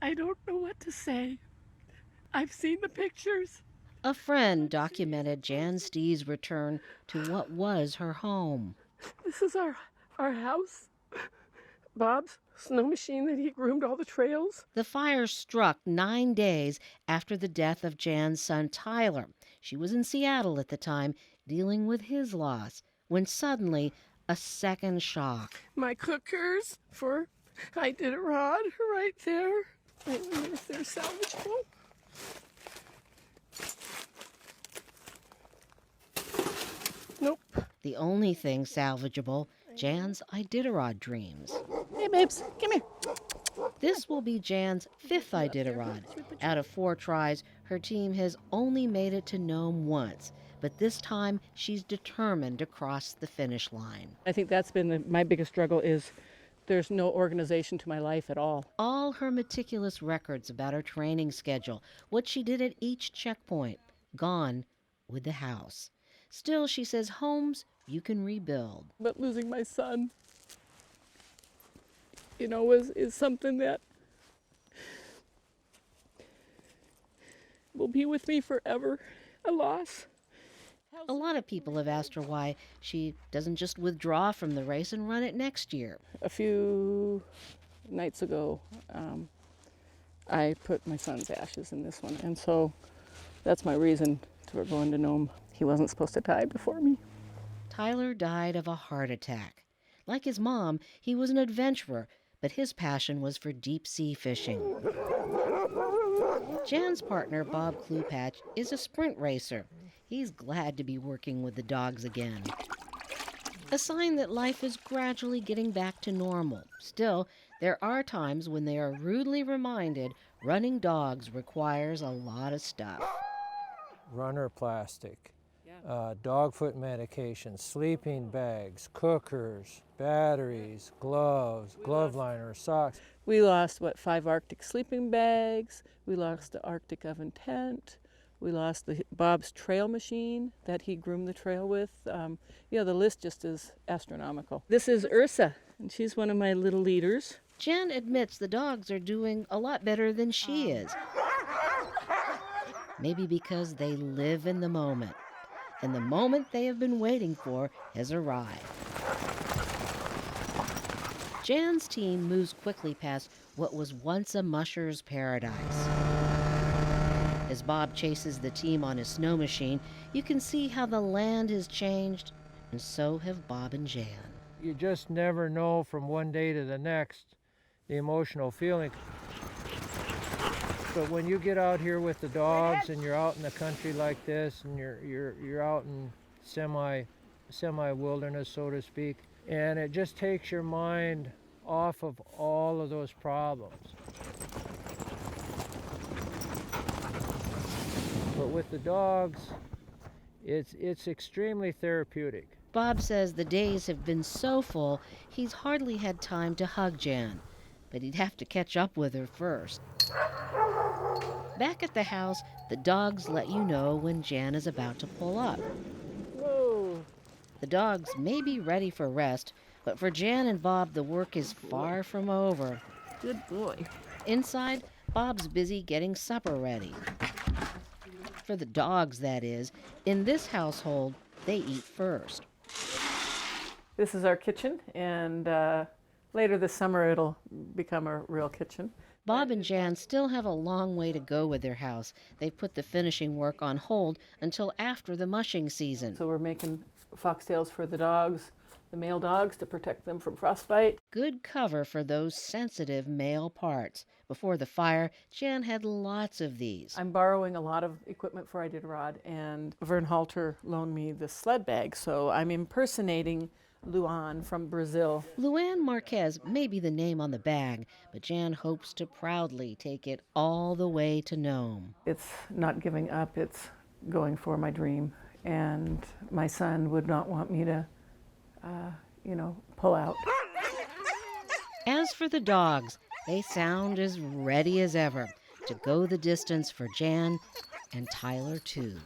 I don't know what to say. I've seen the pictures. A friend documented Jan Stee's return to what was her home. This is our house. Bob's snow machine that he groomed all the trails. The fire struck 9 days after the death of Jan's son Tyler. She was in Seattle at the time, dealing with his loss, when suddenly a second shock. My cookers for Iditarod right there. I wonder if they're salvageable. Nope. The only thing salvageable, Jan's Iditarod dreams. Hey, babes, come here. This will be Jan's 5th Iditarod. Out of 4 tries, her team has only made it to Nome once. But this time, she's determined to cross the finish line. I think that's been my biggest struggle is there's no organization to my life at all. All her meticulous records about her training schedule, what she did at each checkpoint, gone with the house. Still, she says homes you can rebuild. But losing my son, is something that will be with me forever. A loss. A lot of people have asked her why she doesn't just withdraw from the race and run it next year. A few nights ago, I put my son's ashes in this one, and so that's my reason for going to Nome. He wasn't supposed to die before me. Tyler died of a heart attack. Like his mom, he was an adventurer, but his passion was for deep-sea fishing. Jan's partner, Bob Klupatch, is a sprint racer. He's glad to be working with the dogs again. A sign that life is gradually getting back to normal. Still, there are times when they are rudely reminded running dogs requires a lot of stuff. Runner plastic, dog food medication, sleeping bags, cookers, batteries, gloves, glove liners, socks. We lost, 5 Arctic sleeping bags. We lost the Arctic oven tent. We lost Bob's trail machine that he groomed the trail with. The list just is astronomical. This is Ursa, and she's one of my little leaders. Jan admits the dogs are doing a lot better than she is. Maybe because they live in the moment. And the moment they have been waiting for has arrived. Jan's team moves quickly past what was once a musher's paradise. As Bob chases the team on his snow machine, you can see how the land has changed, and so have Bob and Jan. You just never know from one day to the next the emotional feeling. But when you get out here with the dogs and you're out in the country like this, and you're out in semi wilderness, so to speak, and it just takes your mind off of all of those problems. But with the dogs, it's extremely therapeutic. Bob says the days have been so full, he's hardly had time to hug Jan, but he'd have to catch up with her first. Back at the house, the dogs let you know when Jan is about to pull up. Whoa. The dogs may be ready for rest, but for Jan and Bob, the work is far from over. Good boy. Inside, Bob's busy getting supper ready. For the dogs, that is. In this household, they eat first. This is our kitchen, and later this summer it'll become a real kitchen. Bob and Jan still have a long way to go with their house. They've put the finishing work on hold until after the mushing season. So we're making foxtails for the dogs, the male dogs, to protect them from frostbite. Good cover for those sensitive male parts. Before the fire, Jan had lots of these. I'm borrowing a lot of equipment for Iditarod, and Vern Halter loaned me this sled bag, so I'm impersonating Luan from Brazil. Luan Marquez may be the name on the bag, but Jan hopes to proudly take it all the way to Nome. It's not giving up, it's going for my dream. And my son would not want me to, pull out. As for the dogs, they sound as ready as ever to go the distance for Jan and Tyler, too.